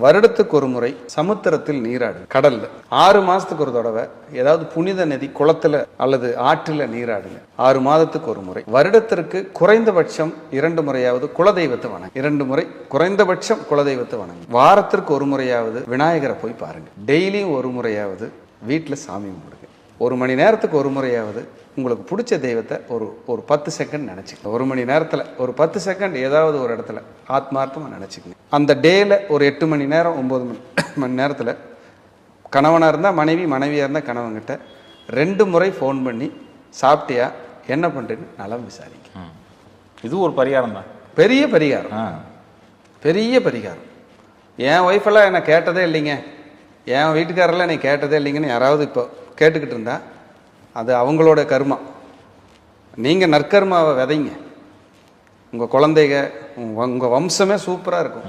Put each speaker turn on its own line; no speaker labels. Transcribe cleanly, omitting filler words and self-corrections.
வருடத்துக்கு ஒரு முறை சமுத்திரத்தில் நீராடு. கடல்ல 6 மாசத்துக்கு ஒரு தடவை ஏதாவது புனித நதி குளத்துல அல்லது ஆற்றில நீராடுங்க. 6 மாதத்துக்கு ஒரு முறை. வருடத்திற்கு குறைந்தபட்சம் 2 முறையாவது குலதெய்வத்தை வணங்க. 2 முறை குறைந்தபட்சம் குலதெய்வத்தை வணங்க. வாரத்திற்கு ஒரு முறையாவது விநாயகரை போய் பாருங்க. டெய்லியும் ஒரு முறையாவது வீட்டில் சாமி கும்பிடுங்க. 1 மணி நேரத்துக்கு ஒரு முறையாவது உங்களுக்கு பிடிச்ச தெய்வத்தை ஒரு 10 செகண்ட் நினச்சிக்கணும். 1 மணி நேரத்தில் ஒரு 10 செகண்ட் ஏதாவது ஒரு இடத்துல ஆத்மார்த்தமாக நினச்சிக்கணும். அந்த டேயில் ஒரு 8 மணி நேரம் 9 மணி நேரத்தில் கணவனாக இருந்தால் மனைவி, மனைவியாக இருந்தால் கணவன்கிட்ட 2 முறை ஃபோன் பண்ணி சாப்பிட்டியா, என்ன பண்ணுறேன்னு நலம் விசாரிக்க.
இது ஒரு பரிகாரம் தான். பெரிய பரிகாரம்.
என் ஒய்ஃபெல்லாம் என்னை கேட்டதே இல்லைங்க, என் வீட்டுக்காரெல்லாம் என்னை கேட்டதே இல்லைங்கன்னு யாராவது இப்போ கேட்டுக்கிட்டு இருந்தா அது அவங்களோட கர்மா. நீங்கள் நற்கர்மாவை விதைங்க. உங்கள் குழந்தைங்க, உங்கள் வம்சமே சூப்பராக இருக்கும்.